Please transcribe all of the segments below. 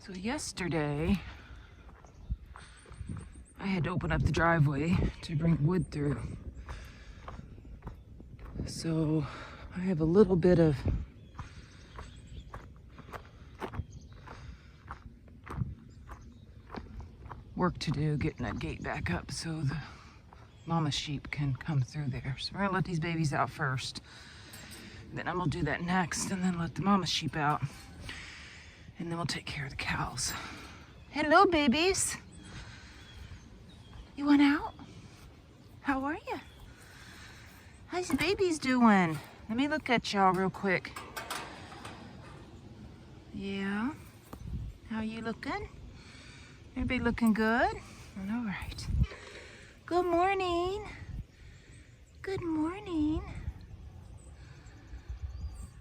So yesterday, I had to open up the driveway to bring wood through. So I have a little bit of work to do getting that gate back up so the mama sheep can come through there. So we're gonna let these babies out first. Then I'm gonna do that next and then let the mama sheep out. And then we'll take care of the cows. Hello, babies. You went out? How are you? How's the babies doing? Let me look at y'all real quick. Yeah. How you looking? Everybody looking good? All right. Good morning. Good morning.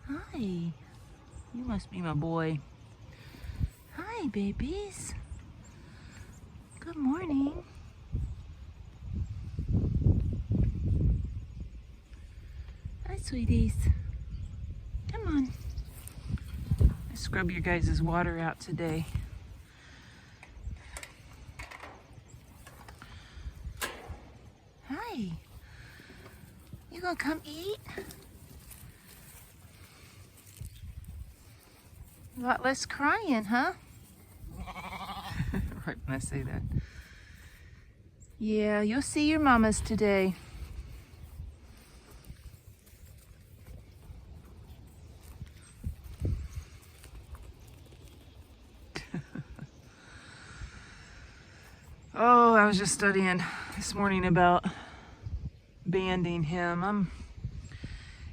Hi. You must be my boy. Hi, babies. Good morning. Hi, sweeties. Come on. I scrub your guys' water out today. Hi. You gonna come eat? A lot less crying, huh? Right when I say that. Yeah, you'll see your mamas today. Oh, I was just studying this morning about banding him.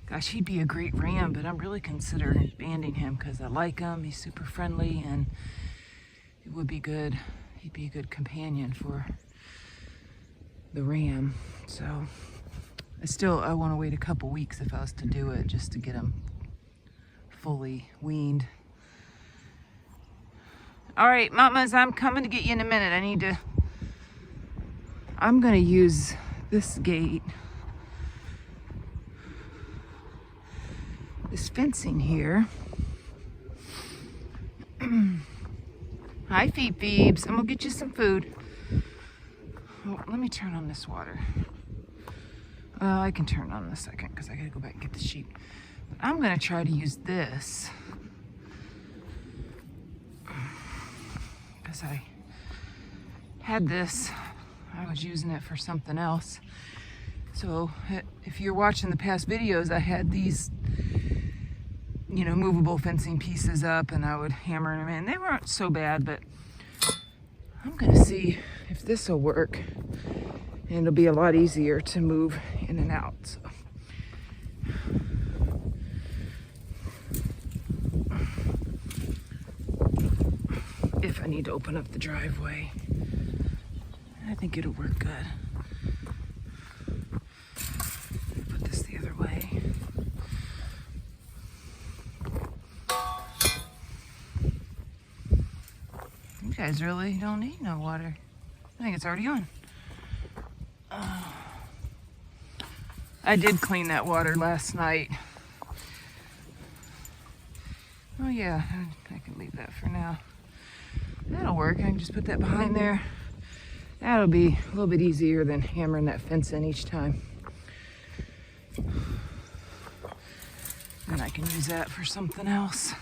Gosh, he'd be a great ram, but I'm really considering banding him because I like him. He's super friendly and it would be good. He'd be a good companion for the ram. So I want to wait a couple weeks if I was to do it just to get him fully weaned. All right, mamas, I'm coming to get you in a minute. I'm going to use this gate, this fencing here. Hi, Phoebes. I'm gonna get you some food. Oh, let me turn on this water. I can turn on in a second because I gotta go back and get the sheep. But I'm gonna try to use this because I had this. I was using it for something else. So if you're watching the past videos, I had these, movable fencing pieces up and I would hammer them in. They weren't so bad, but I'm gonna see if this will work. And it'll be a lot easier to move in and out. So. If I need to open up the driveway, I think it'll work good. Put this the other way. You guys really don't need no water. I think it's already on. I did clean that water last night. Oh yeah, I can leave that for now. That'll work. I can just put that behind there. That'll be a little bit easier than hammering that fence in each time. And I can use that for something else.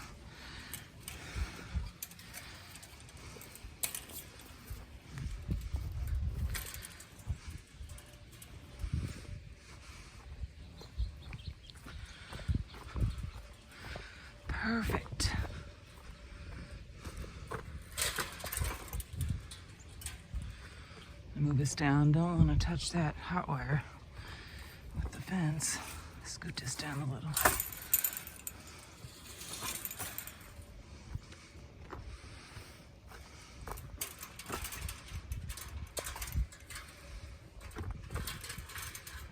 Perfect. Move this down. Don't want to touch that hot wire with the fence. Scoot this down a little.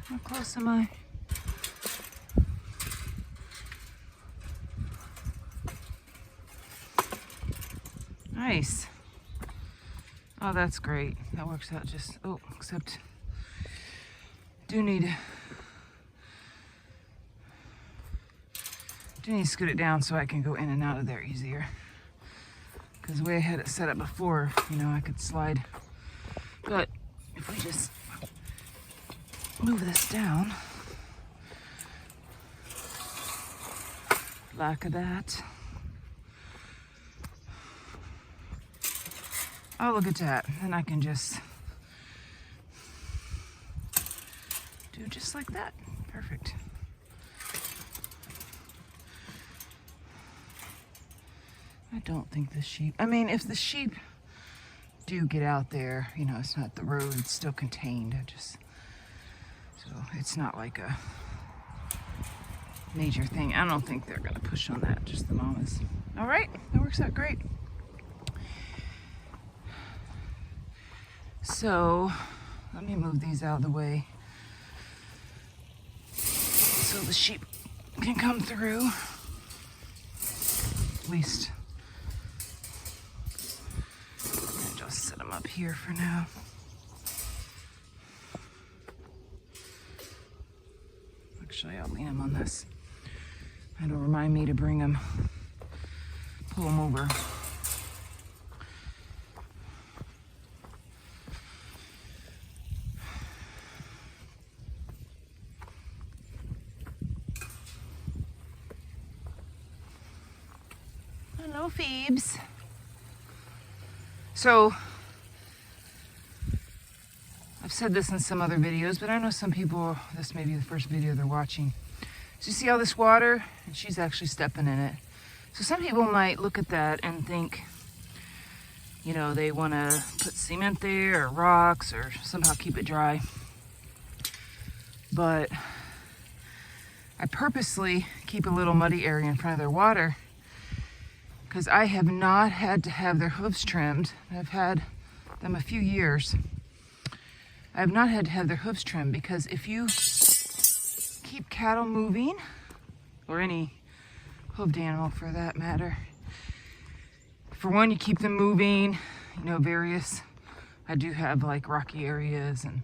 How close am I? Nice. Oh, that's great. That works out just, except do need to scoot it down so I can go in and out of there easier. because the way I had it set up before, you know, I could slide. But if we just move this down, like that. Oh, look at that. Then I can just do just like that. Perfect. I don't think the sheep, I mean, if the sheep do get out there, you know, it's not the road, it's still contained. So it's not like a major thing. I don't think they're gonna push on that, just the mamas. All right, that works out great. So let me move these out of the way so the sheep can come through. At least I'll just set them up here for now. Actually, I'll lean them on this. It'll remind me to bring them, pull them over. Hello, Phoebes. So, I've said this in some other videos, but I know some people, this may be the first video they're watching. So you see all this water? And she's actually stepping in it. So some people might look at that and think, you know, they want to put cement there or rocks or somehow keep it dry. But I purposely keep a little muddy area in front of their water because I have not had to have their hooves trimmed. I've had them a few years. I have not had to have their hooves trimmed because if you keep cattle moving, or any hooved animal for that matter, for one, you keep them moving, you know, I do have like rocky areas and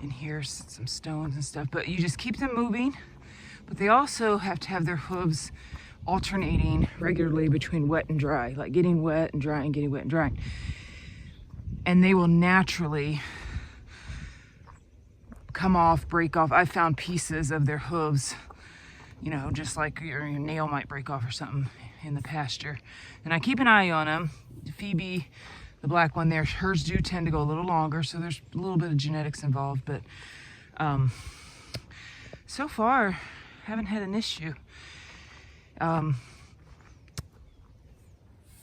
in here some stones and stuff, but you just keep them moving. But they also have to have their hooves alternating regularly between wet and dry, like getting wet and drying, getting wet and drying. And they will naturally come off, break off. I found pieces of their hooves, you know, just like your nail might break off or something in the pasture. And I keep an eye on them. Phoebe, the black one there, hers do tend to go a little longer, so there's a little bit of genetics involved, but so far, haven't had an issue.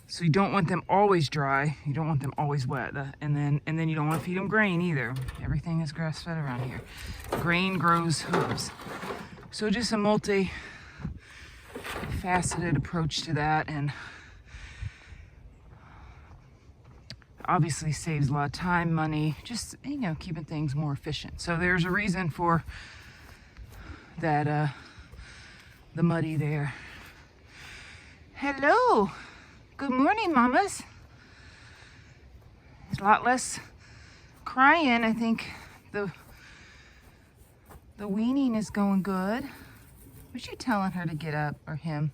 So you don't want them always dry. You don't want them always wet. And then you don't want to feed them grain either. Everything is grass-fed around here. Grain grows hooves. So just a multi-faceted approach to that, and obviously saves a lot of time, money, just, you know, keeping things more efficient. So there's a reason for that, the muddy there. Hello. Good morning, mamas. There's a lot less crying. I think the weaning is going good. Was you telling her to get up, or him?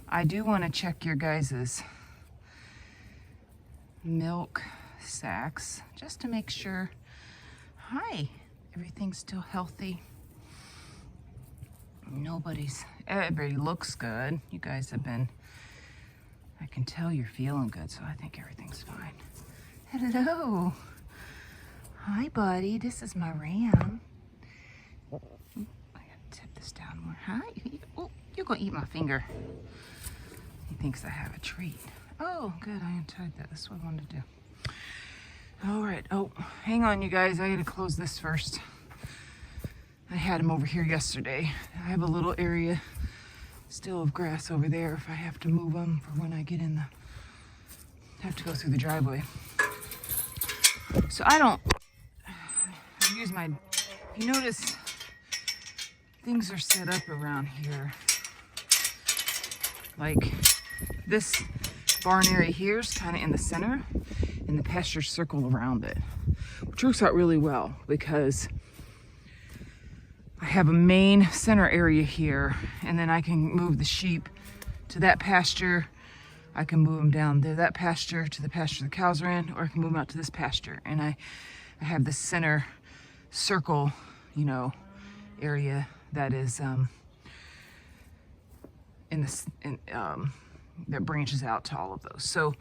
I do want to check your guys's milk sacks just to make sure. Hi, everything's still healthy. Everybody looks good. You guys have been, I can tell you're feeling good, so I think everything's fine. Hello. Hi, buddy. This is my ram. I gotta tip this down more. Hi. Oh, you're gonna eat my finger. He thinks I have a treat. Oh, good. I untied that. That's what I wanted to do. All right. Oh, hang on, you guys. I gotta close this first. I had him over here yesterday. I have a little area still of grass over there if I have to move them for when I get in have to go through the driveway. So I use my, if you notice, things are set up around here. Like this barn area here is kind of in the center and the pasture circle around it, which works out really well because I have a main center area here, and then I can move the sheep to that pasture. I can move them down to that pasture, to the pasture the cows are in, or I can move them out to this pasture. And I have this center circle, you know, area that is that branches out to all of those. So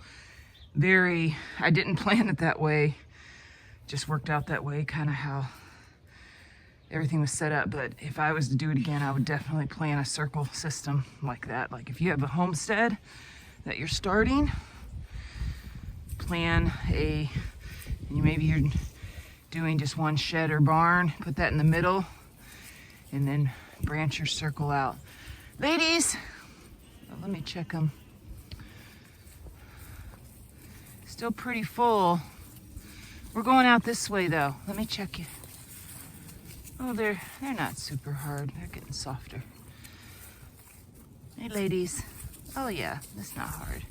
I didn't plan it that way, just worked out that way, kind of how everything was set up. But if I was to do it again, I would definitely plan a circle system like that. Like if you have a homestead that you're starting, plan maybe you're doing just one shed or barn, put that in the middle, and then branch your circle out. Ladies, let me check them. Still pretty full. We're going out this way though. Let me check you. Oh, they're not super hard. They're getting softer. Hey, ladies. Oh yeah, that's not hard.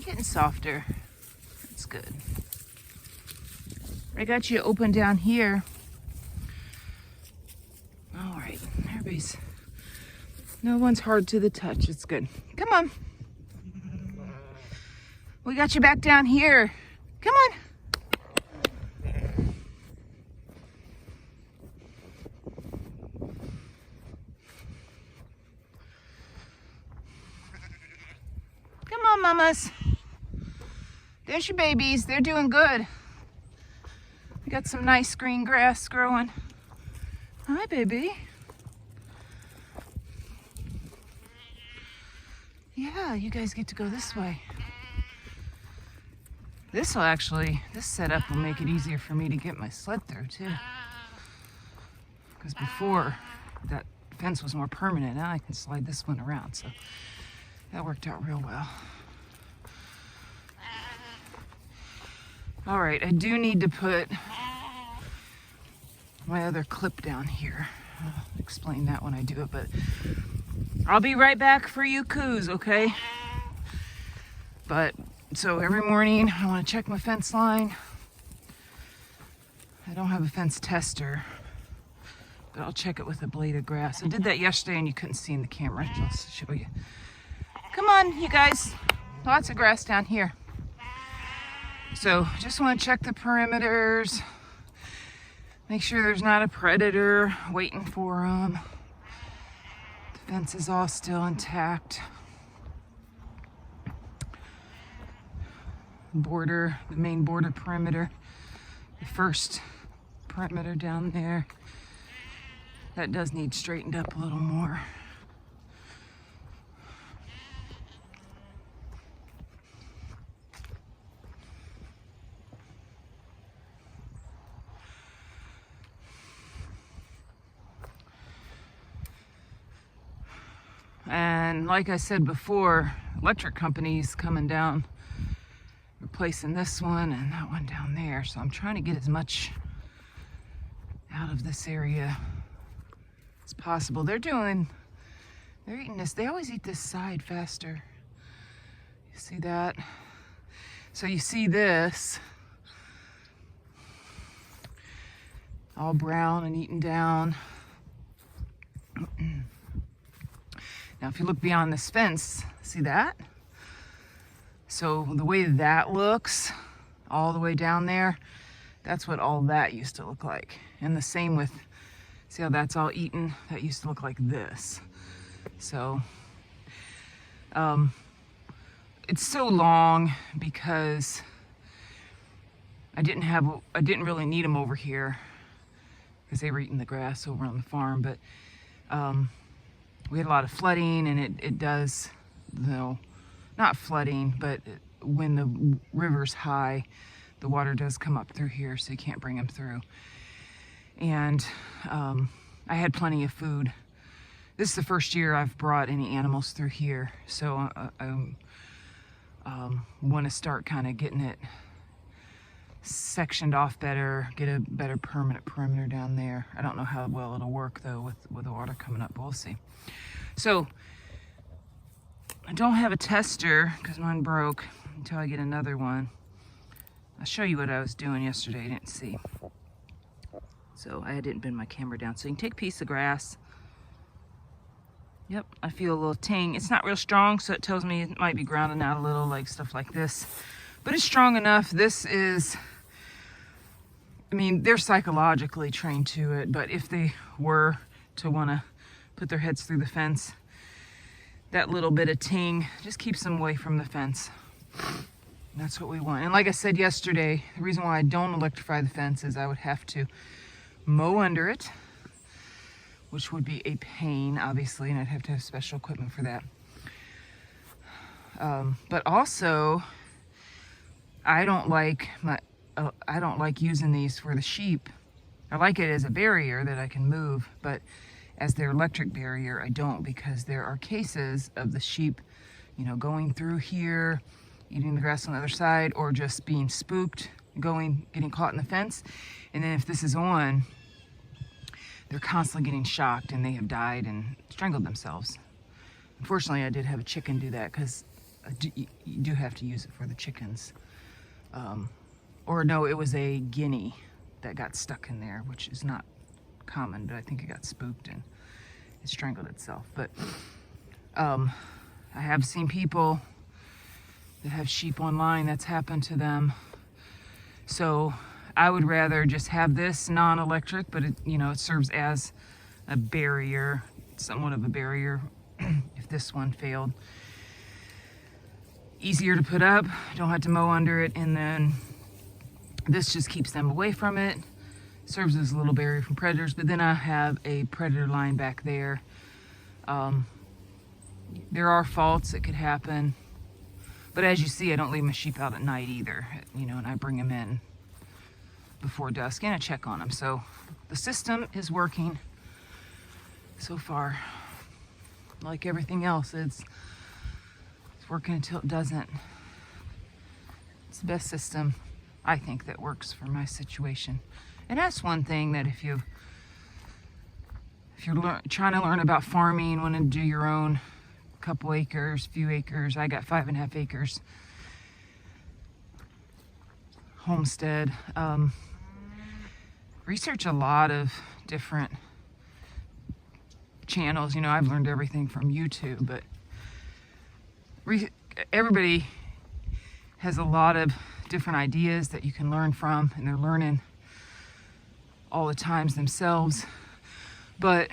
Getting softer. That's good. I got you open down here. All right, everybody's. No one's hard to the touch. It's good. Come on. We got you back down here. Come on. Come on, mamas. There's your babies. They're doing good. We got some nice green grass growing. Hi, baby. Yeah, you guys get to go this way. This setup will make it easier for me to get my sled through too. Because before, that fence was more permanent. Now I can slide this one around, so that worked out real well. All right, I do need to put my other clip down here. I'll explain that when I do it, but I'll be right back for you coos, okay? But, so every morning I want to check my fence line. I don't have a fence tester, but I'll check it with a blade of grass. I did that yesterday and you couldn't see in the camera. I'll show you. Come on, you guys. Lots of grass down here. So just want to check the perimeters. Make sure there's not a predator waiting for them. The fence is all still intact. The main border perimeter. The first perimeter down there. That does need straightened up a little more. And like I said before, electric companies coming down, replacing this one and that one down there. So I'm trying to get as much out of this area as possible. They're eating this. They always eat this side faster. You see that? So you see this all brown and eaten down. Now, if you look beyond this fence, see that? So the way that looks, all the way down there, that's what all that used to look like. And the same with, see how that's all eaten? That used to look like this. So, it's so long because I didn't really need them over here because they were eating the grass over on the farm, but, we had a lot of flooding, and it does, not flooding, but when the river's high, the water does come up through here, so you can't bring them through. And I had plenty of food. This is the first year I've brought any animals through here, so I want to start kind of getting it sectioned off better, get a better permanent perimeter down there. I don't know how well it'll work though with the water coming up, but we'll see. So I don't have a tester because mine broke until I get another one. I'll show you what I was doing yesterday. I didn't see. So I didn't bend my camera down. So you can take a piece of grass. Yep, I feel a little ting. It's not real strong, so it tells me it might be grounding out a little, like stuff like this. But it's strong enough. This is, I mean, they're psychologically trained to it, but if they were to want to put their heads through the fence, that little bit of ting just keeps them away from the fence. That's what we want. And like I said yesterday, the reason why I don't electrify the fence is I would have to mow under it, which would be a pain, obviously, and I'd have to have special equipment for that. But also, I don't like using these for the sheep. I like it as a barrier that I can move, but as their electric barrier, I don't, because there are cases of the sheep, you know, going through here, eating the grass on the other side, or just being spooked, getting caught in the fence. And then if this is on, they're constantly getting shocked and they have died and strangled themselves. Unfortunately, I did have a chicken do that, because you do have to use it for the chickens. Or no, it was a guinea that got stuck in there, which is not common, but I think it got spooked and it strangled itself. But I have seen people that have sheep online that's happened to them. So I would rather just have this non-electric, but it, you know, it serves as a barrier, somewhat of a barrier if this one failed. Easier to put up, don't have to mow under it, and then this just keeps them away from it. Serves as a little barrier from predators, but then I have a predator line back there. There are faults that could happen, but as you see, I don't leave my sheep out at night either, you know, and I bring them in before dusk and I check on them. So the system is working so far. Like everything else, it's working until it doesn't. It's the best system, I think, that works for my situation. And that's one thing that if you're trying to learn about farming, want to do your own couple acres, few acres, I got 5.5 acres. Homestead. Research a lot of different channels. You know, I've learned everything from YouTube, but everybody has a lot of different ideas that you can learn from, and they're learning all the times themselves. But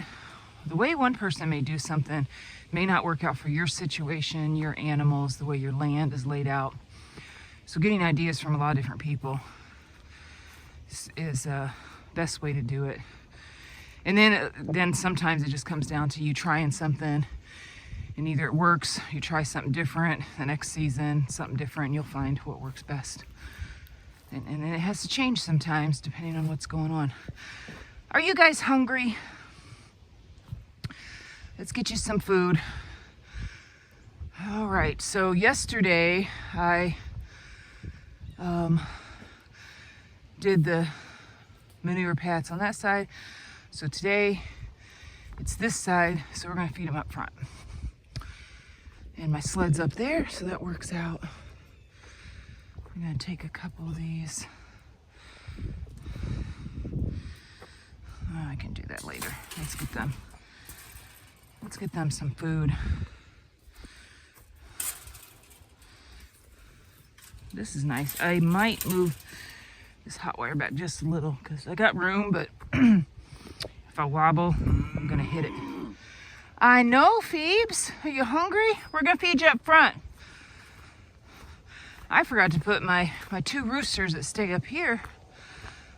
the way one person may do something may not work out for your situation, your animals, the way your land is laid out. So getting ideas from a lot of different people is best way to do it. And then sometimes it just comes down to you trying something, and either it works, you try something different, the next season, something different, and you'll find what works best. And then it has to change sometimes depending on what's going on. Are you guys hungry? Let's get you some food. All right, so yesterday I did the manure pads on that side. So today it's this side, so we're gonna feed them up front. And my sled's up there, so that works out. I'm gonna take a couple of these. Oh, I can do that later. Let's get them some food. This is nice. I might move this hot wire back just a little because I got room, but if I wobble, I'm gonna hit it. I know, Phoebes. Are you hungry? We're gonna feed you up front. I forgot to put my 2 roosters that stay up here.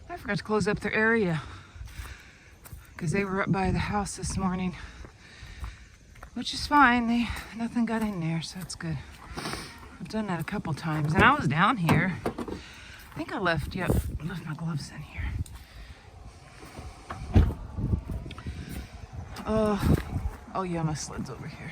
I forgot to close up their area because they were up by the house this morning, which is fine. Nothing got in there, so that's good. I've done that a couple times, and I was down here. I think I left my gloves in here. Oh yeah, my sled's over here.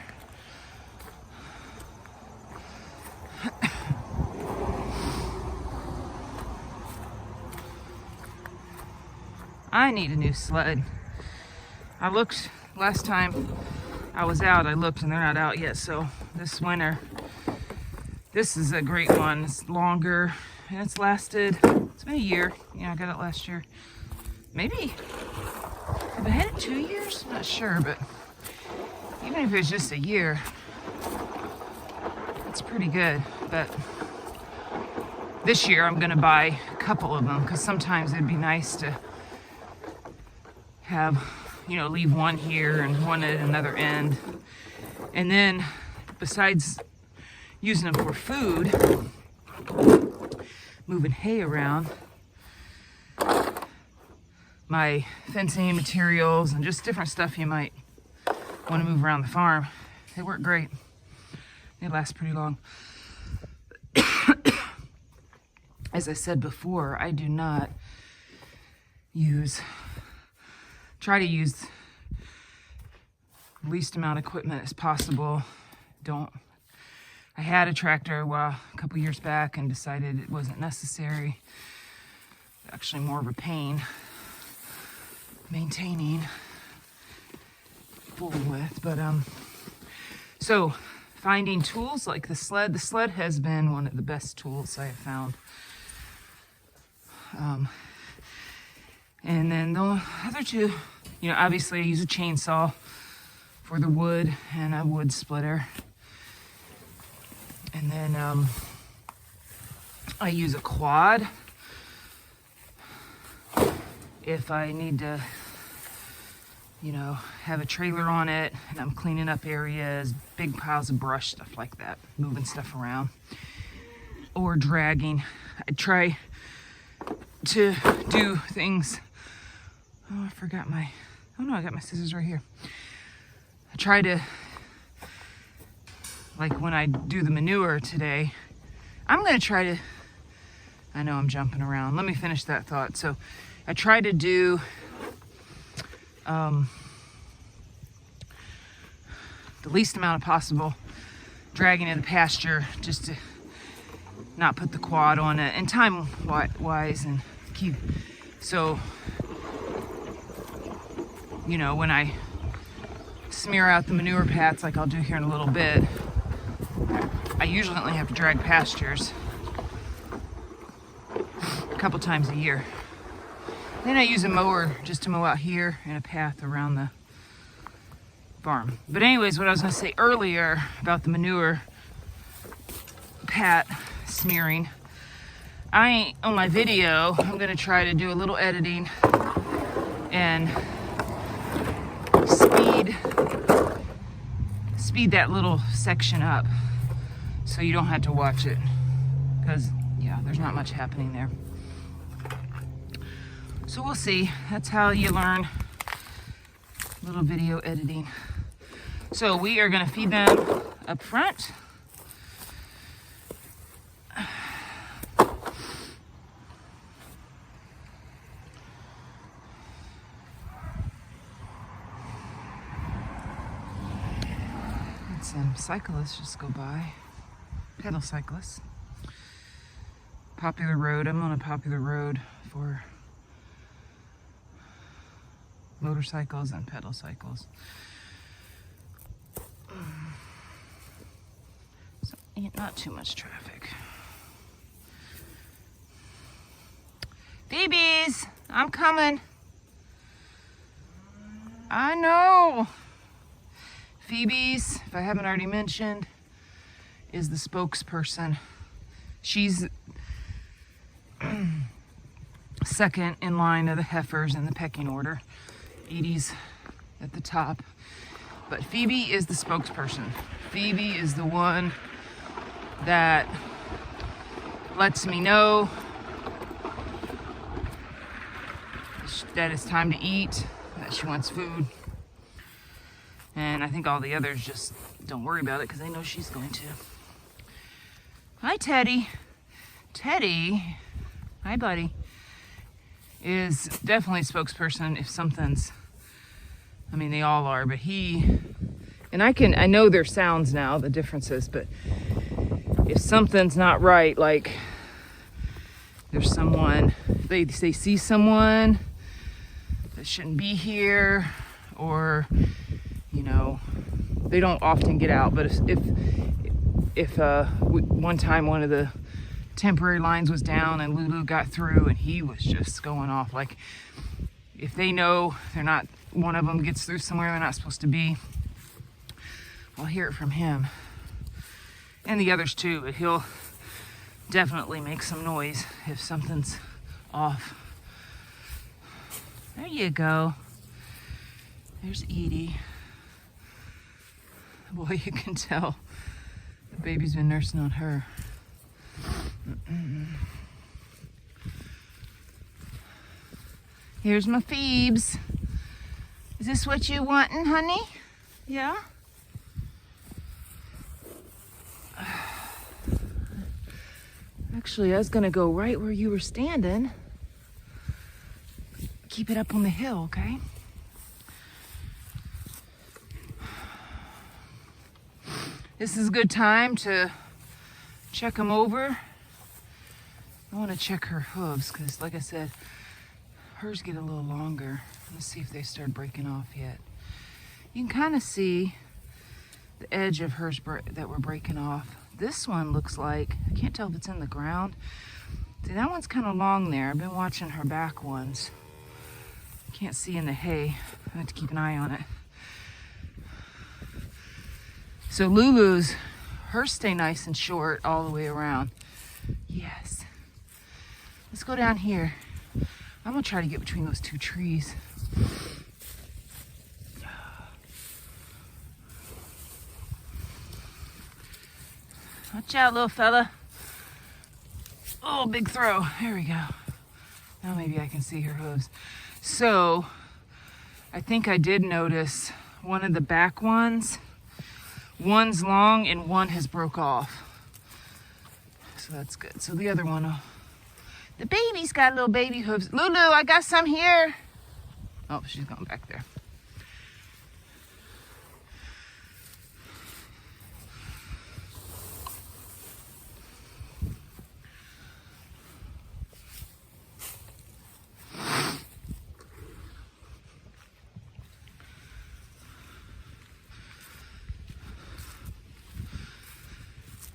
I need a new sled. I looked last time I was out, I looked and they're not out yet, so this winter, this is a great one. It's longer and it's been a year. Yeah, I got it last year. Maybe, have I had it 2 years? I'm not sure, but even if it's just a year, it's pretty good. But this year I'm gonna buy a couple of them because sometimes it'd be nice to have, you know, leave one here and one at another end. And then besides using them for food, moving hay around, my fencing materials and just different stuff you might want to move around the farm, they work great. They last pretty long. As I said before, I do not try to use the least amount of equipment as possible. I had a tractor a couple years back and decided it wasn't necessary. Actually more of a pain maintaining, fooling with. But so finding tools like the sled has been one of the best tools I have found. And then the other two, you know, obviously I use a chainsaw for the wood and a wood splitter. And then I use a quad if I need to, you know, have a trailer on it and I'm cleaning up areas, big piles of brush, stuff like that, moving stuff around, or dragging. I try to do things. Oh, I forgot I got my scissors right here. I try to, like when I do the manure today, I'm gonna try to, I know I'm jumping around. Let me finish that thought. So I try to do the least amount of possible dragging in the pasture, just to not put the quad on it, and time wise, and keep, so, you know, when I smear out the manure pads like I'll do here in a little bit, I usually only have to drag pastures a couple times a year. Then I use a mower just to mow out here and a path around the farm. But anyways, what I was going to say earlier about the manure pat smearing, on my video, I'm going to try to do a little editing and speed that little section up so you don't have to watch it, because yeah, there's not much happening there. So we'll see. That's how you learn little video editing. So we are going to feed them up front. Some cyclists just go by, pedal cyclists. Popular road, I'm on a popular road for motorcycles and pedal cycles. So not too much traffic. Phoebes, I'm coming. I know. Phoebes, if I haven't already mentioned, is the spokesperson. She's second in line of the heifers in the pecking order. Edie's at the top. But Phoebe is the spokesperson. Phoebe is the one that lets me know that it's time to eat, that she wants food. And I think all the others just don't worry about it because they know she's going to. Hi, Teddy. Teddy, hi, buddy, is definitely a spokesperson if something's, I mean, they all are, but he, and I know their sounds now, the differences, but if something's not right, like there's someone, they see someone that shouldn't be here, or, you know, they don't often get out, but if one time one of the temporary lines was down and Lulu got through and he was just going off, like if they know they're not, one of them gets through somewhere they're not supposed to be, I'll hear it from him. And the others too, but he'll definitely make some noise if something's off. There you go. There's Edie. Boy, you can tell the baby's been nursing on her. Here's my Phoebes. Is this what you wantin', honey? Yeah? Actually, I was gonna go right where you were standing. Keep it up on the hill, okay? This is a good time to check them over. I want to check her hooves because, like I said, hers get a little longer. Let's see if they start breaking off yet. You can kind of see the edge of hers that we're breaking off. This one looks like, I can't tell if it's in the ground. See, that one's kind of long there. I've been watching her back ones. Can't see in the hay. I have to keep an eye on it. So Lulu's, hers stay nice and short all the way around. Yes. Let's go down here. I'm gonna try to get between those two trees. Watch out, little fella. Oh, big throw. There we go. Now maybe I can see her hooves. So, I think I did notice one of the back ones. One's long and one has broke off. So that's good. So the other one, the baby's got little baby hooves. Lulu, I got some here. Oh, she's going back there.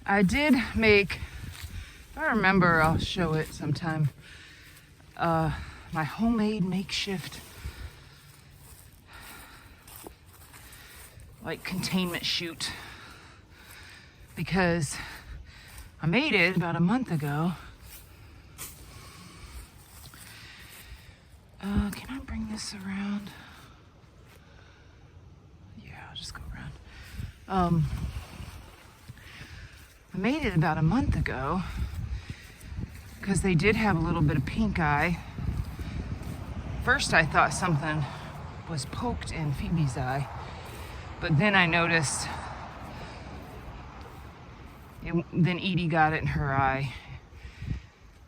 I did make, if I remember, I'll show it sometime, my homemade makeshift, like containment chute, because I made it about a month ago. Can I bring this around? Yeah, I'll just go around. I made it about a month ago because they did have a little bit of pink eye. First I thought something was poked in Phoebe's eye, but then I noticed then Edie got it in her eye.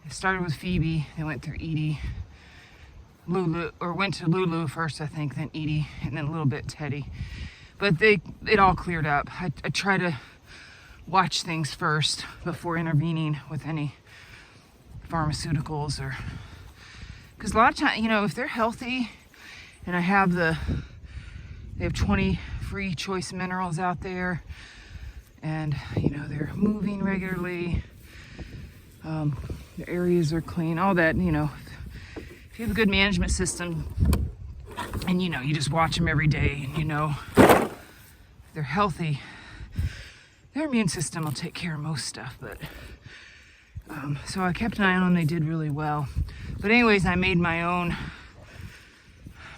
It started with Phoebe, then went through Edie, Lulu, or went to Lulu first I think, then Edie, and then a little bit Teddy. But it all cleared up. I try to watch things first before intervening with any pharmaceuticals, or because a lot of times, you know, if they're healthy and they have 20 free choice minerals out there, and you know they're moving regularly, the areas are clean, all that, you know, if you have a good management system and you know you just watch them every day and you know they're healthy, their immune system will take care of most stuff. But so I kept an eye on them. They did really well. But anyways, I made my own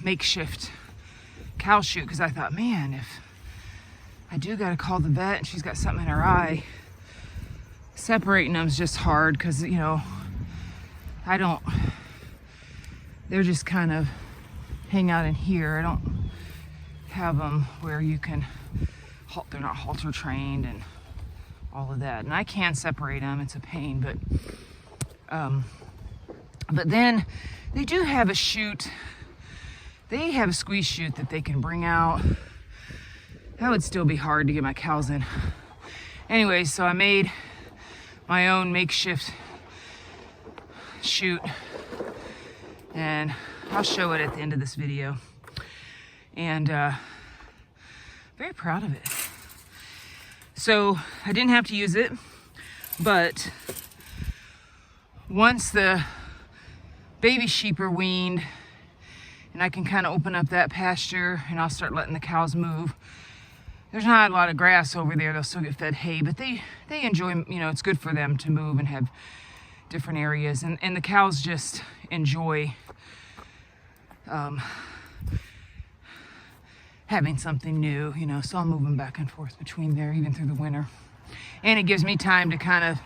makeshift cow chute because I thought, man, if I do got to call the vet and she's got something in her eye, separating them is just hard because, you know, they're just kind of hang out in here. I don't have them where you can, they're not halter trained and all of that. And I can separate them, it's a pain, but then they do have a chute. They have a squeeze chute that they can bring out. That would still be hard to get my cows in. Anyway, so I made my own makeshift chute, and I'll show it at the end of this video. And very proud of it. So I didn't have to use it, but once the baby sheep are weaned and I can kind of open up that pasture and I'll start letting the cows move, there's not a lot of grass over there. They'll still get fed hay, but they enjoy, you know, it's good for them to move and have different areas. And the cows just enjoy having something new, you know, so I'll move them back and forth between there, even through the winter. And it gives me time to kind of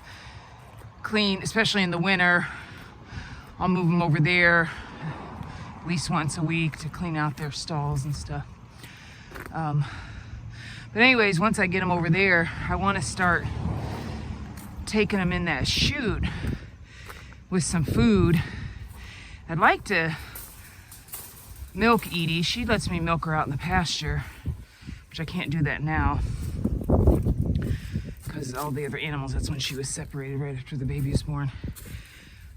clean, especially in the winter. I'll move them over there at least once a week to clean out their stalls and stuff. But anyways, once I get them over there, I want to start taking them in that chute with some food. I'd like to milk Edie. She lets me milk her out in the pasture, which I can't do that now because all the other animals, that's when she was separated right after the baby was born.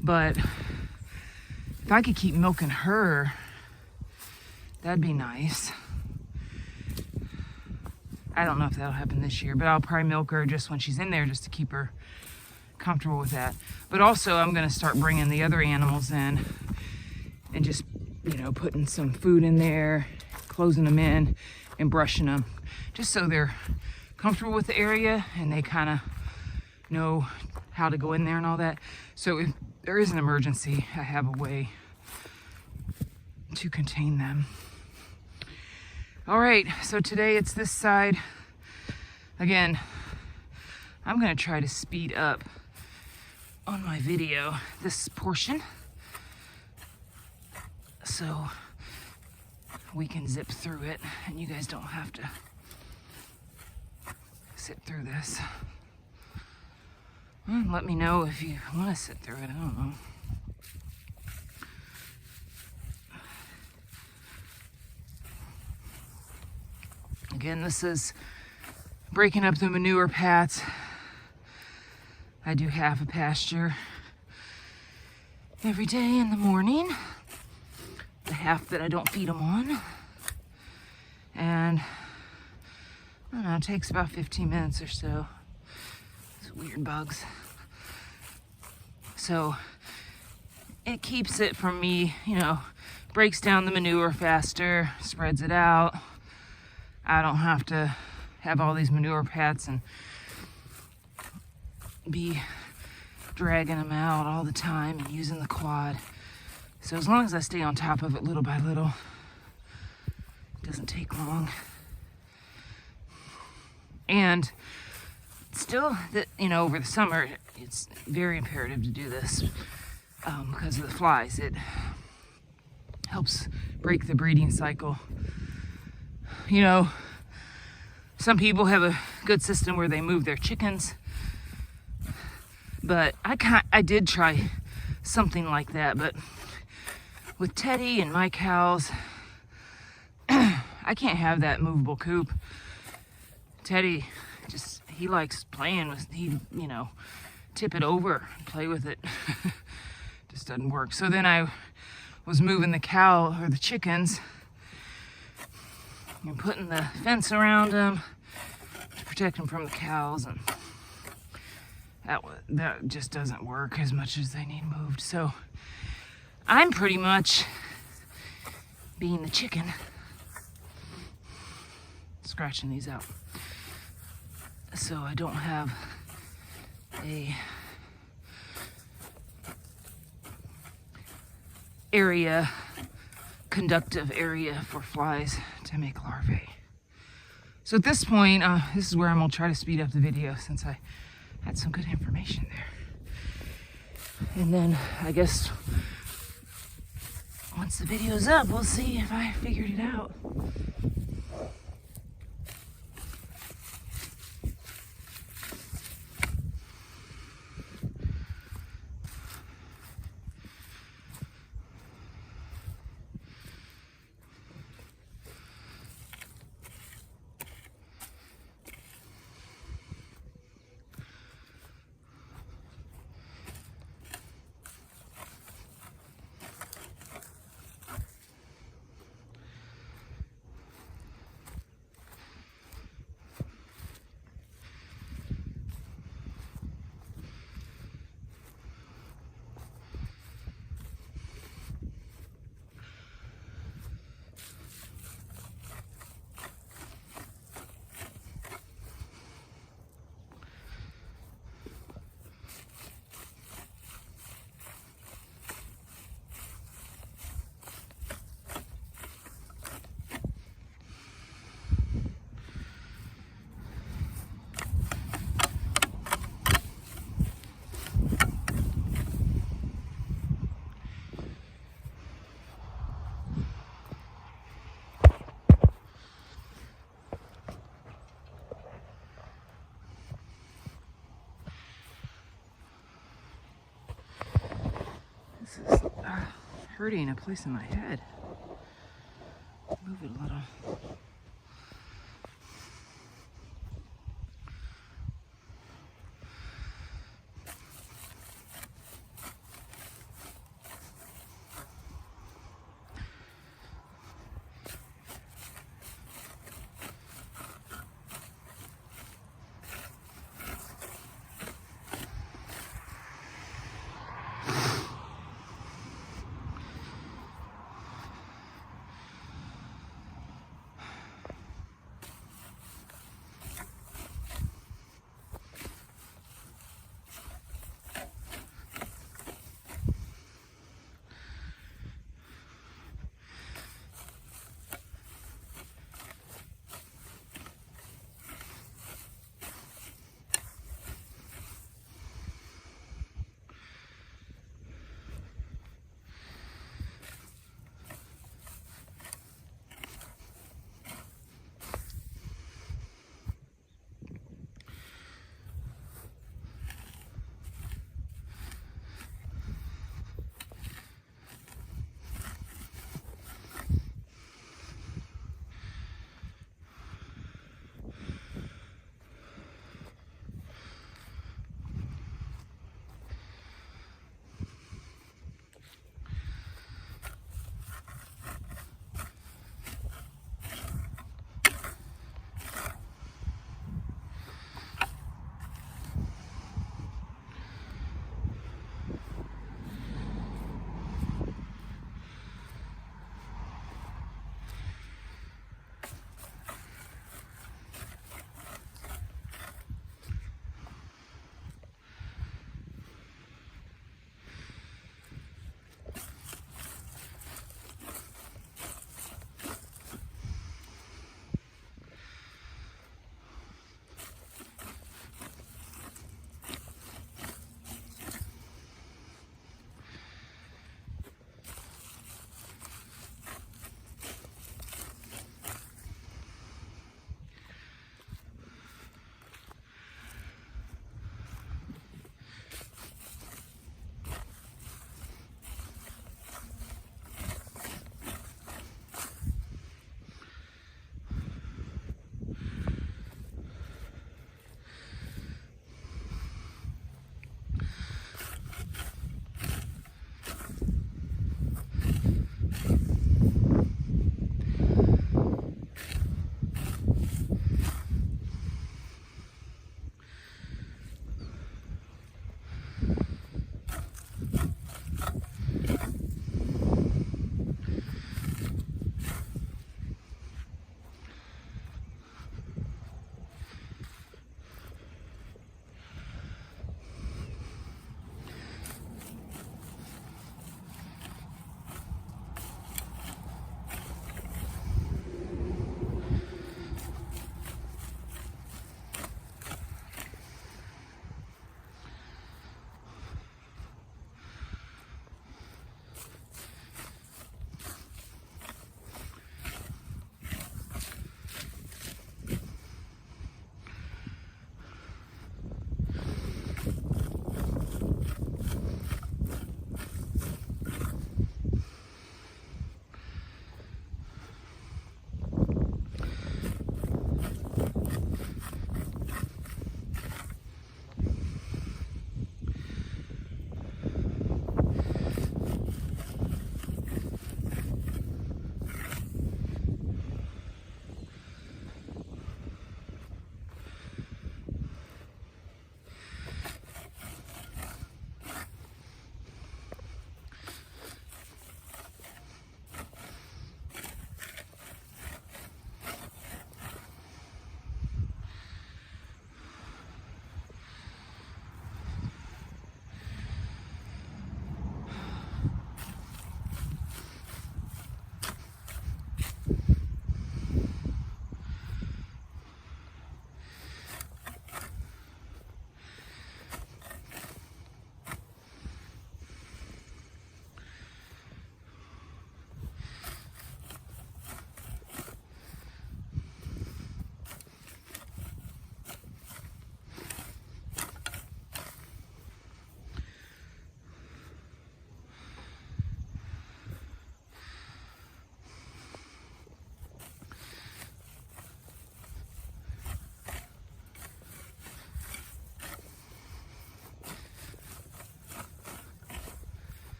But if I could keep milking her, that'd be nice. I don't know if that'll happen this year, but I'll probably milk her just when she's in there just to keep her comfortable with that. But also I'm going to start bringing the other animals in and just, you know, putting some food in there, closing them in and brushing them just so they're comfortable with the area and they kind of know how to go in there and all that. So if there is an emergency, I have a way to contain them. All right, so today it's this side. Again, I'm gonna try to speed up on my video this portion so we can zip through it and you guys don't have to sit through this. Let me know if you want to sit through it, I don't know. Again, this is breaking up the manure pats. I do half a pasture every day in the morning, the half that I don't feed them on. And I don't know, it takes about 15 minutes or so. These weird bugs. So it keeps it from me, you know, breaks down the manure faster, spreads it out. I don't have to have all these manure pats and be dragging them out all the time and using the quad. So as long as I stay on top of it little by little, it doesn't take long. And still, that, you know, over the summer, it's very imperative to do this because of the flies. It helps break the breeding cycle. You know, some people have a good system where they move their chickens, but I did try something like that, but with Teddy and my cows, I can't have that movable coop. Teddy he likes playing with, you know, tip it over, play with it. Just doesn't work. So then I was moving the chickens and putting the fence around them to protect them from the cows, and that just doesn't work as much as they need moved. So I'm pretty much being the chicken, scratching these out so I don't have a conductive area for flies to make larvae. So at this point, this is where I'm gonna try to speed up the video since I had some good information there. And then I guess once the video's up, we'll see if I figured it out. hurting a place in my head. Move it a little.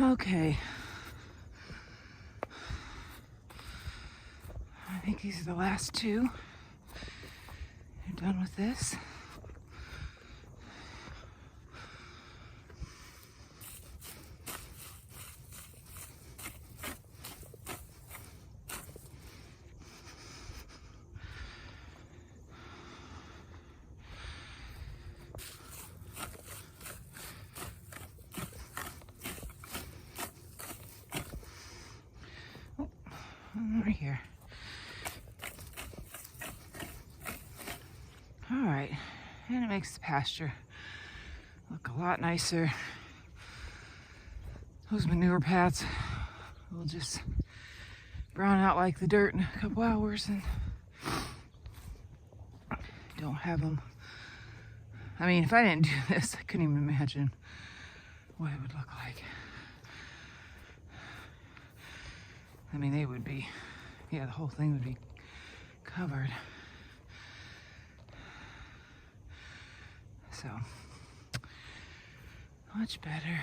Okay. I think these are the last two. You're done with this. Right here. All right, and it makes the pasture look a lot nicer. Those manure pads will just brown out like the dirt in a couple hours, and don't have them. I mean, if I didn't do this, I couldn't even imagine what it would look like. I mean, they would be, yeah, the whole thing would be covered. So, much better.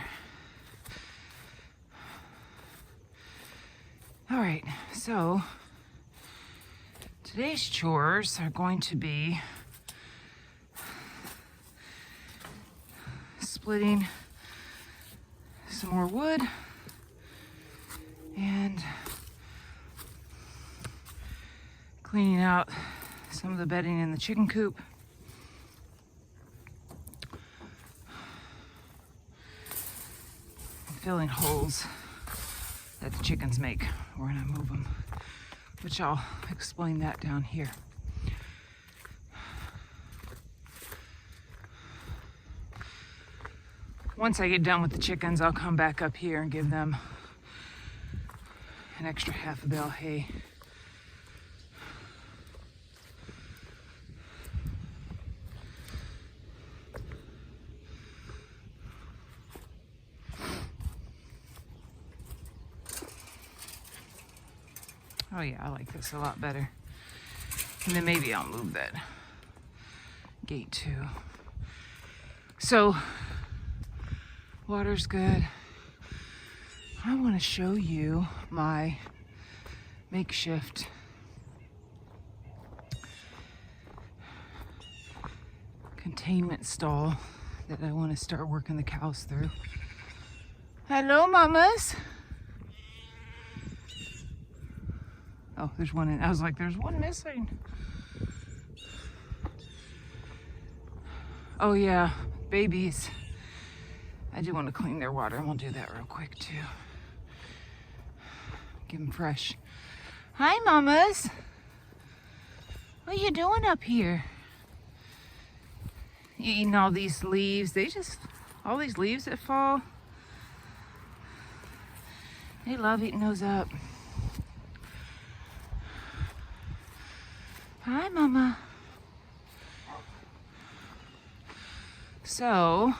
All right, so today's chores are going to be splitting some more wood and cleaning out some of the bedding in the chicken coop. And filling holes that the chickens make when I move them, which I'll explain that down here. Once I get done with the chickens, I'll come back up here and give them an extra half a bale of hay. Oh yeah, I like this a lot better. And then maybe I'll move that gate too. So, water's good. I want to show you my makeshift containment stall that I want to start working the cows through. Hello, mamas. Oh, there's one in. I was like, there's one missing. Oh yeah, babies. I do want to clean their water, and we'll do that real quick too. Give them fresh. Hi, mamas. What are you doing up here? You eating all these leaves? All these leaves that fall. They love eating those up. Hi, mama. So,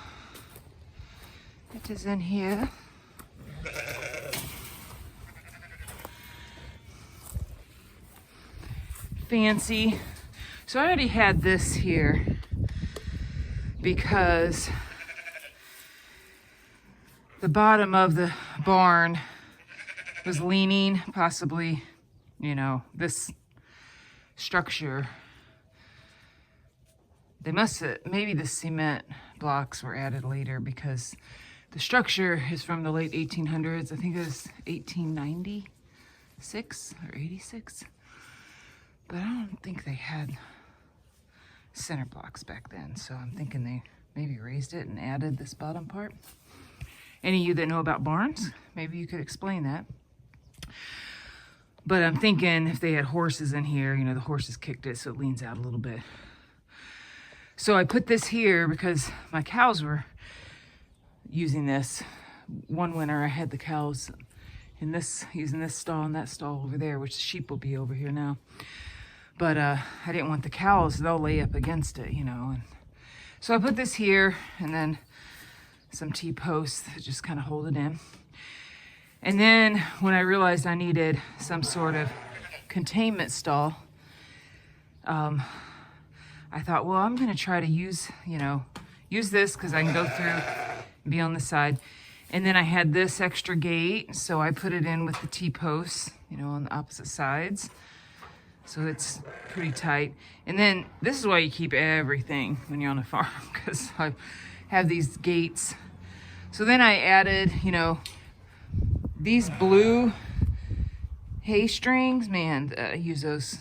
it is in here. Fancy. So I already had this here because the bottom of the barn was leaning, possibly, this structure. They must have, maybe the cement blocks were added later because the structure is from the late 1800s. I think it was 1896 or 86. But I don't think they had center blocks back then. So I'm thinking they maybe raised it and added this bottom part. Any of you that know about barns, maybe you could explain that. But I'm thinking if they had horses in here, the horses kicked it so it leans out a little bit. So I put this here because my cows were using this. One winter I had the cows in this, using this stall and that stall over there, which the sheep will be over here now. But I didn't want the cows, they'll lay up against it, And so I put this here and then some T-posts that just kind of hold it in. And then when I realized I needed some sort of containment stall, I thought, well, I'm going to try to use this because I can go through and be on the side. And then I had this extra gate, so I put it in with the T-posts, you know, on the opposite sides. So it's pretty tight. And then this is why you keep everything when you're on a farm, because I have these gates. So then I added, you know, these blue hay strings. Man, I use those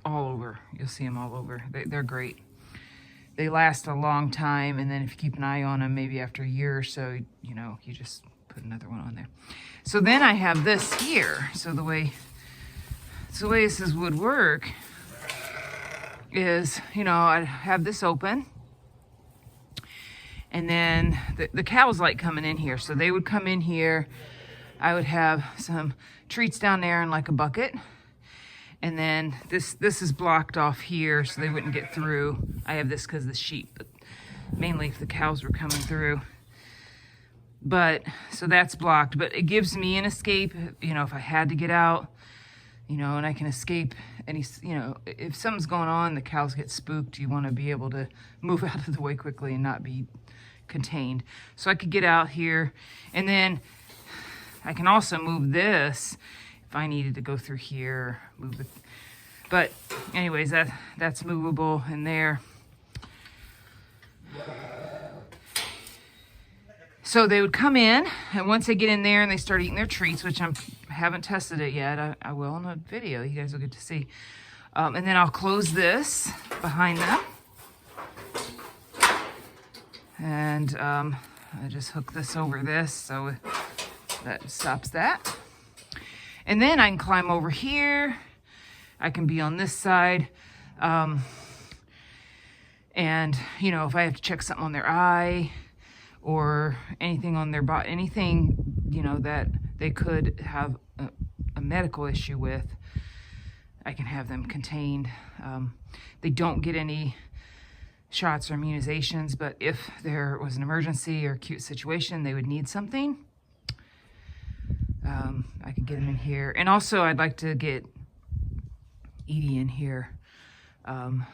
all over. You'll see them all over. They're great. They last a long time, and then if you keep an eye on them, maybe after a year or so, you know, you just put another one on there. So then I have this here. So the way this would work is, you know, I'd have this open, and then the cows like coming in here. So they would come in here. I would have some treats down there in like a bucket. And then this is blocked off here so they wouldn't get through. I have this because of the sheep, but mainly if the cows were coming through. But, so that's blocked, but it gives me an escape, you know, if I had to get out, you know, and I can escape any, you know, if something's going on, the cows get spooked, you want to be able to move out of the way quickly and not be contained. So I could get out here, and then I can also move this if I needed to go through here, move it. But anyways, that's movable in there. So they would come in, and once they get in there and they start eating their treats, which I haven't tested it yet, I will in a video, you guys will get to see. And then I'll close this behind them. And I just hook this over this so that stops that. And then I can climb over here. I can be on this side. And, you know, if I have to check something on their eye or anything on their body, anything, you know, that they could have a medical issue with, I can have them contained. They don't get any shots or immunizations, but if there was an emergency or acute situation, they would need something. I could get them in here. And also I'd like to get Edie in here to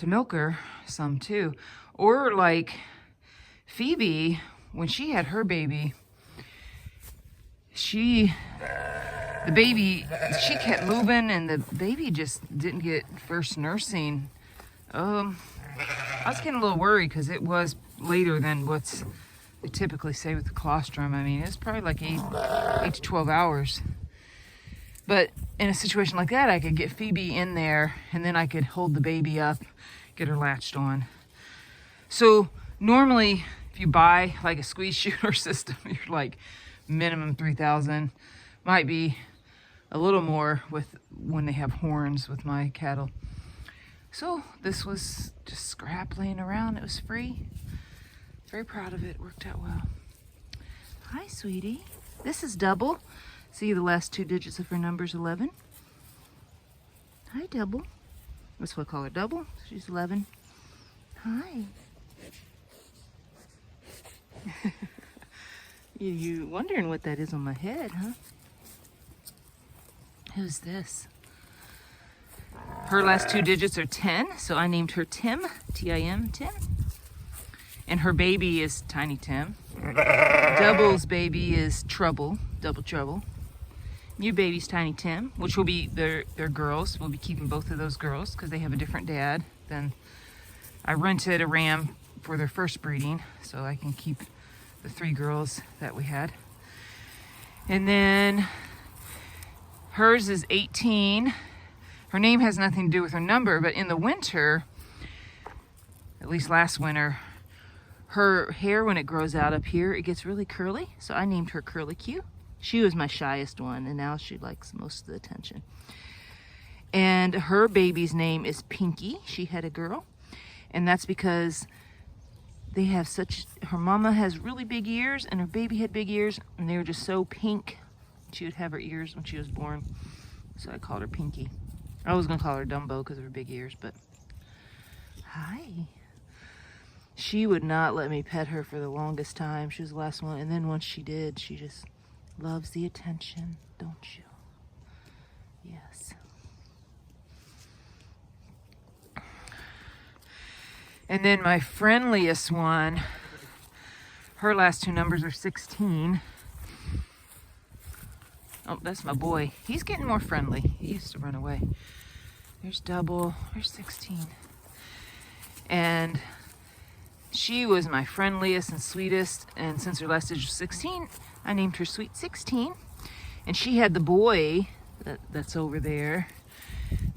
milk her some too. Or like Phoebe, when she had her baby, she kept moving and the baby just didn't get first nursing. I was getting a little worried because it was later than what's they typically say with the colostrum. I mean, it's probably like 8 to 12 hours. But in a situation like that, I could get Phoebe in there and then I could hold the baby up, get her latched on. So normally, if you buy like a squeeze shooter system, you're like minimum $3,000. Might be a little more with when they have horns with my cattle. So this was just scrap laying around. It was free. Very proud of it. Worked out well. Hi, sweetie. This is Double. See the last 2 digits of her number's 11. Hi, Double. That's what I call her, Double. She's 11. Hi. You wondering what that is on my head, huh? Who's this? Her last 2 digits are 10, so I named her Tim, T-I-M, Tim. And her baby is Tiny Tim. Double's baby is Trouble, Double Trouble. Your baby's Tiny Tim, which will be their girls. We'll be keeping both of those girls because they have a different dad. Then I rented a ram for their first breeding, so I can keep the 3 girls that we had. And then hers is 18. Her name has nothing to do with her number, but in the winter, at least last winter, her hair, when it grows out up here, it gets really curly. So I named her Curly Q. She was my shyest one, and now she likes most of the attention. And her baby's name is Pinky. She had a girl. And that's because they have her mama has really big ears, and her baby had big ears, and they were just so pink. She would have her ears when she was born. So I called her Pinky. I was going to call her Dumbo because of her big ears, but hi. She would not let me pet her for the longest time. She was the last one. And then once she did, she just loves the attention, don't you? Yes. And then my friendliest one, Her last two numbers are 16. Oh, that's my boy. He's getting more friendly. He used to run away. There's Double. There's 16. And she was my friendliest and sweetest. And since her last age was 16, I named her Sweet 16. And she had the boy that's over there,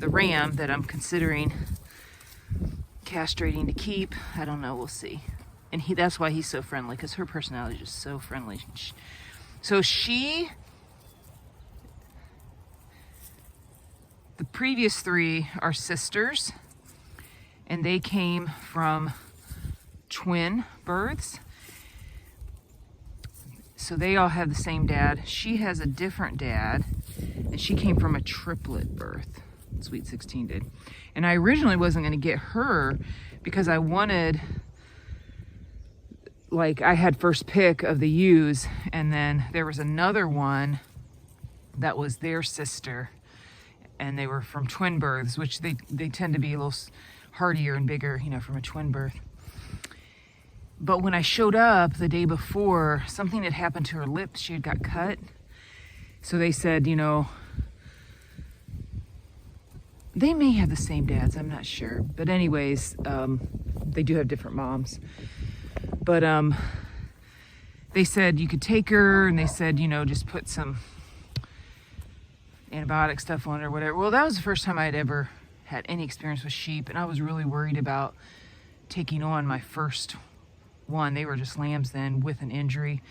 the ram that I'm considering castrating to keep. I don't know. We'll see. And that's why he's so friendly, because her personality is just so friendly. The previous three are sisters, and they came from twin births. So they all have the same dad. She has a different dad, and she came from a triplet birth. Sweet 16 did. And I originally wasn't going to get her because I wanted, like, I had first pick of the ewes, and then there was another one that was their sister, and they were from twin births, which they tend to be a little hardier and bigger, you know, from a twin birth. But when I showed up the day before, something had happened to her lips. She had got cut. So they said, you know, they may have the same dads, I'm not sure. But anyways, they do have different moms. But they said you could take her, and they said, you know, just put some antibiotic stuff on her or whatever. Well, that was the first time I'd ever had any experience with sheep, and I was really worried about taking on my first one. They were just lambs then with an injury.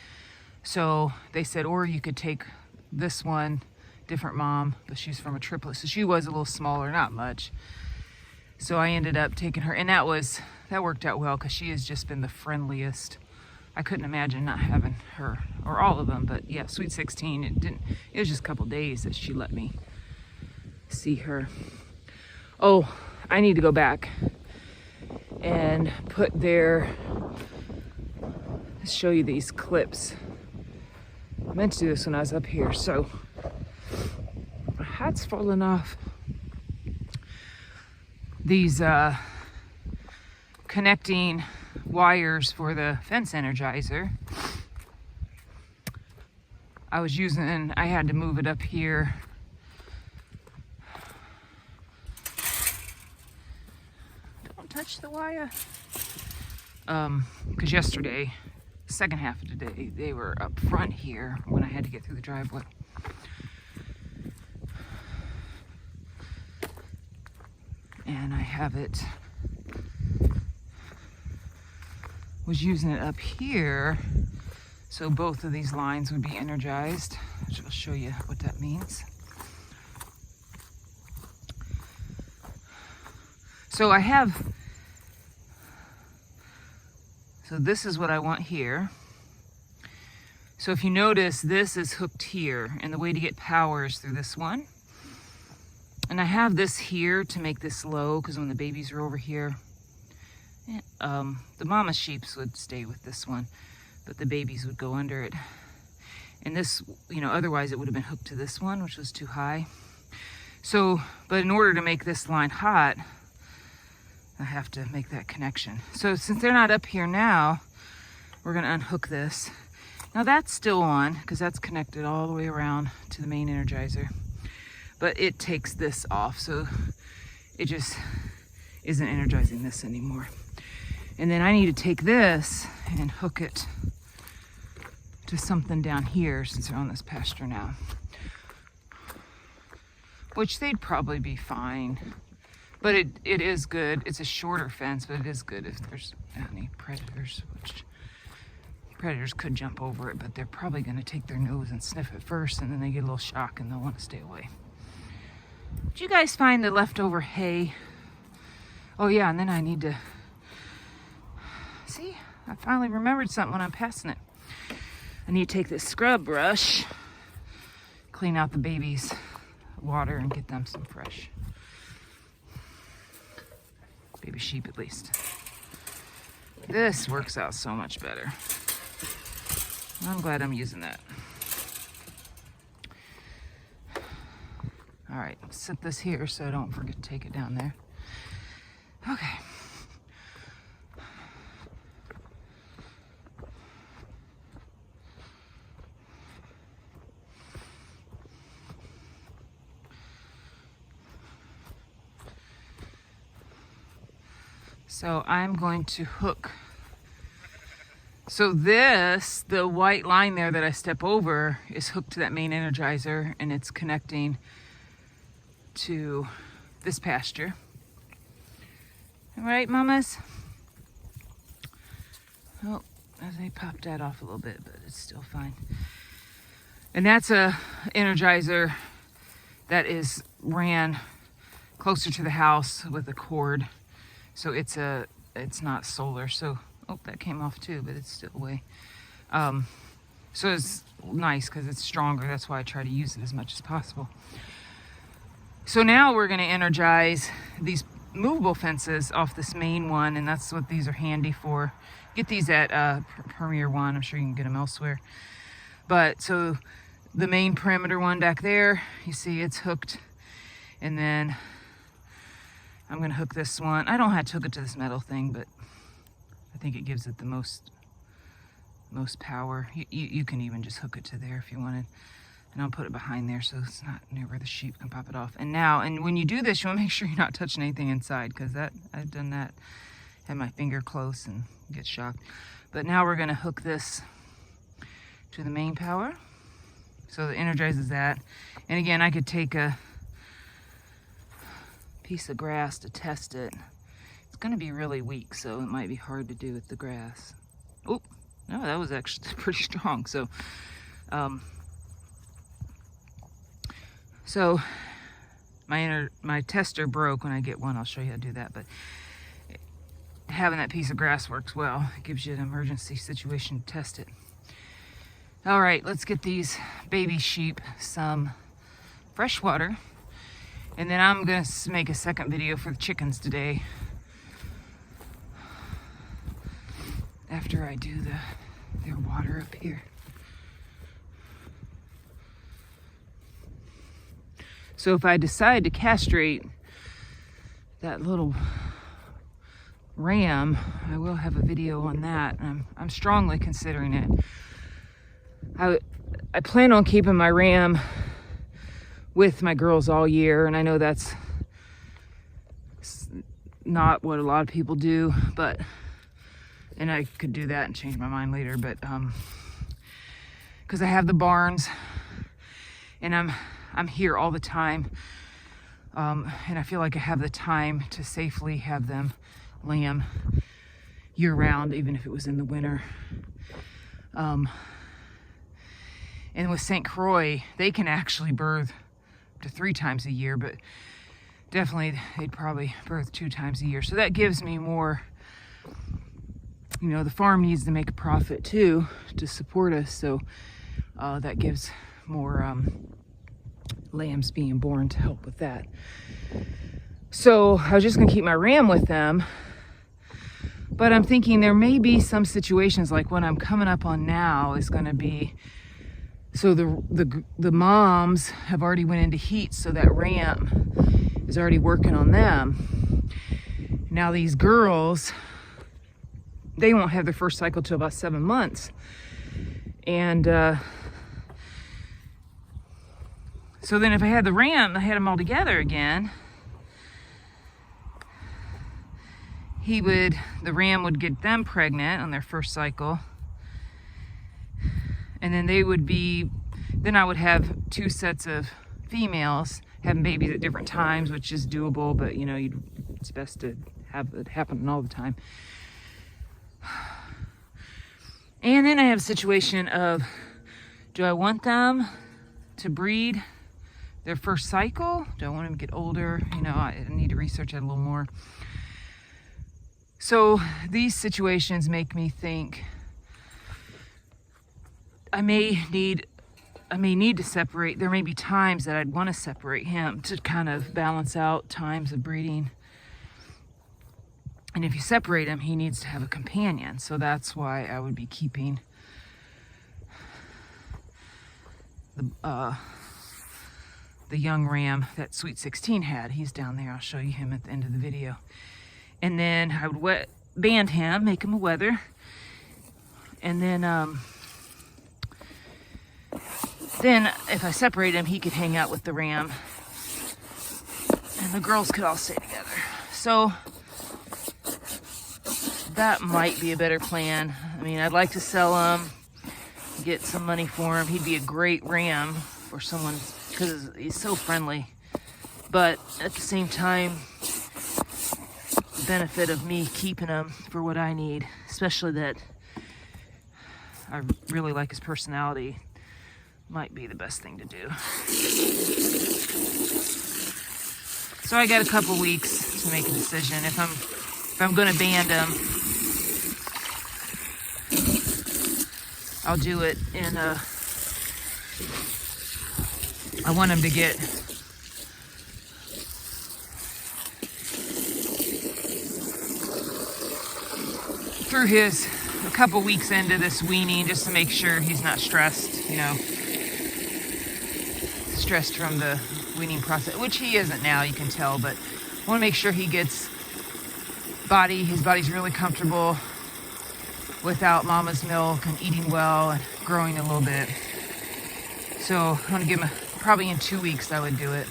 So they said, or you could take this one, different mom, but she's from a triplet. So she was a little smaller, not much. So I ended up taking her, and that worked out well, because she has just been the friendliest. I couldn't imagine not having her, or all of them, but yeah, Sweet 16, it was just a couple days that she let me see her. Oh, I need to go back and put show you these clips. I meant to do this when I was up here, so my hat's falling off. These connecting wires for the fence energizer. I had to move it up here. Don't touch the wire. Because yesterday, second half of the day, they were up front here when I had to get through the driveway. And I have it, was using it up here so both of these lines would be energized, which I'll show you what that means. So this is what I want here. So if you notice, this is hooked here, and the way to get power is through this one. And I have this here to make this low, because when the babies are over here, the mama sheeps would stay with this one, but the babies would go under it. And this, you know, otherwise it would have been hooked to this one, which was too high. So, but in order to make this line hot, I have to make that connection. So since they're not up here now, we're going to unhook this. Now that's still on, because that's connected all the way around to the main energizer. But it takes this off, so it just isn't energizing this anymore. And then I need to take this and hook it to something down here, since they're on this pasture now. Which they'd probably be fine. But it is good. It's a shorter fence, but it is good if there's any predators, which predators could jump over it, but they're probably going to take their nose and sniff it first, and then they get a little shock and they'll want to stay away. Did you guys find the leftover hay? Oh yeah, and then I need to... See? I finally remembered something when I'm passing it. I need to take this scrub brush, clean out the babies' water, and get them some fresh. Baby sheep, at least. This works out so much better. I'm glad I'm using that. All right, set this here so I don't forget to take it down there. Okay. So I'm going to hook. So this, the white line there that I step over, is hooked to that main energizer, and it's connecting to this pasture. All right, mamas? Oh, they popped that off a little bit, but it's still fine. And that's a energizer that is ran closer to the house with a cord. So it's not solar. So, oh, that came off too, but it's still away. So it's nice because it's stronger. That's why I try to use it as much as possible. So now we're going to energize these movable fences off this main one, and that's what these are handy for. Get these at Premier One. I'm sure you can get them elsewhere. But so the main perimeter one back there, you see it's hooked, and then I'm going to hook this one. I don't have to hook it to this metal thing, but I think it gives it the most power. You can even just hook it to there if you wanted. And I'll put it behind there so it's not near where the sheep can pop it off. And when you do this, you want to make sure you're not touching anything inside, because I've done that. Had my finger close and get shocked. But now we're going to hook this to the main power. So it energizes that. And again, I could take a piece of grass to test it. It's going to be really weak, so it might be hard to do with the grass. Oh, no, that was actually pretty strong. So my tester broke. When I get one, I'll show you how to do that. But having that piece of grass works well. It gives you an emergency situation to test it. All right, let's get these baby sheep some fresh water. And then I'm going to make a second video for the chickens today, after I do their water up here. So if I decide to castrate that little ram, I will have a video on that. I'm strongly considering it. I plan on keeping my ram with my girls all year, and I know that's not what a lot of people do, and I could do that and change my mind later, but because I have the barns and I'm here all the time, and I feel like I have the time to safely have them lamb year round, even if it was in the winter. And with St. Croix, they can actually birth to 3 times a year, but definitely they'd probably birth 2 times a year. So that gives me more, the farm needs to make a profit too to support us. So that gives more lambs being born to help with that. So I was just gonna keep my ram with them, but I'm thinking there may be some situations like what I'm coming up on now is gonna be, so the moms have already went into heat, so that ram is already working on them. Now these girls, they won't have their first cycle till about 7 months. And so then if I had the ram, I had them all together again, the ram would get them pregnant on their first cycle. And then then I would have 2 sets of females having babies at different times, which is doable, but it's best to have it happen all the time. And then I have a situation of, do I want them to breed their first cycle? Do I want them to get older? I need to research it a little more. So these situations make me think I may need to separate. There may be times that I'd want to separate him to kind of balance out times of breeding. And if you separate him, he needs to have a companion. So that's why I would be keeping the young ram that Sweet 16 had. He's down there. I'll show you him at the end of the video. And then I would band him, make him a wether. And then if I separate him, he could hang out with the ram, and the girls could all stay together. So that might be a better plan. I mean, I'd like to sell him, get some money for him. He'd be a great ram for someone because he's so friendly. But at the same time, the benefit of me keeping him for what I need, especially that I really like his personality, might be the best thing to do. So I got a couple weeks to make a decision. If I'm going to band him, I'll do it in I want him to get through a couple weeks into this weaning, just to make sure he's not stressed, you know, stressed from the weaning process, which he isn't now, you can tell, but I want to make sure he gets his body's really comfortable without mama's milk and eating well and growing a little bit. So I'm going to give him probably in 2 weeks I would do it.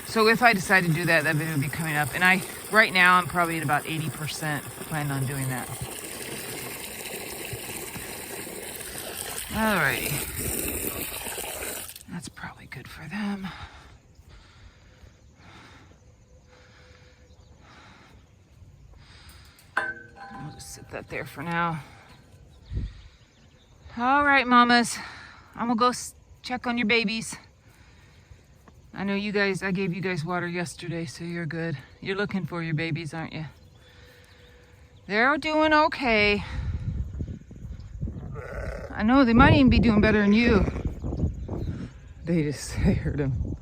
So if I decide to do that, that video will be coming up. And right now I'm probably at about 80% planning on doing that. Alrighty. That's probably good for them. I'll just sit that there for now. All right, mamas. I'm gonna go check on your babies. I know you guys, I gave you guys water yesterday, so you're good. You're looking for your babies, aren't you? They're doing okay. I know they might even be doing better than you. They heard him.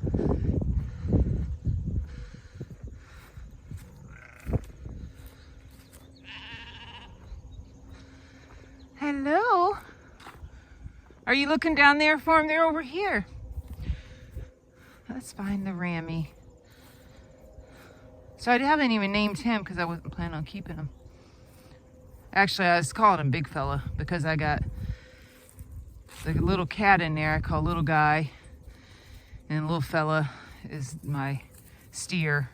Hello? Are you looking down there for him? They're over here. Let's find the Rammy. So I haven't even named him because I wasn't planning on keeping him. Actually, I was calling him Big Fella because I got the little cat in there I call Little Guy. And Little Fella is my steer.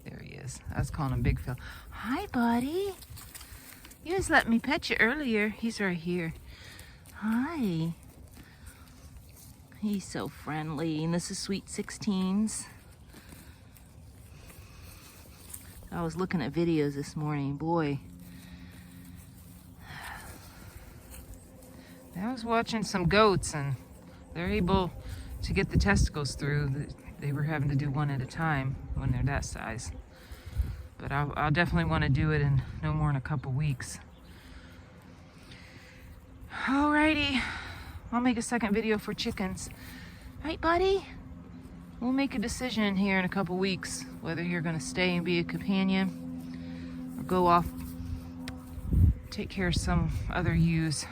There he is. I was calling him Big Fella. Hi, buddy. You just let me pet you earlier. He's right here. Hi. He's so friendly. And this is Sweet 16s. I was looking at videos this morning. Boy. I was watching some goats and they're able to get the testicles through. They were having to do one at a time when they're that size. But I'll definitely want to do it in no more than a couple weeks. Alrighty. I'll make a second video for chickens. Right, buddy? We'll make a decision here in a couple weeks whether you're going to stay and be a companion or go off, take care of some other ewes.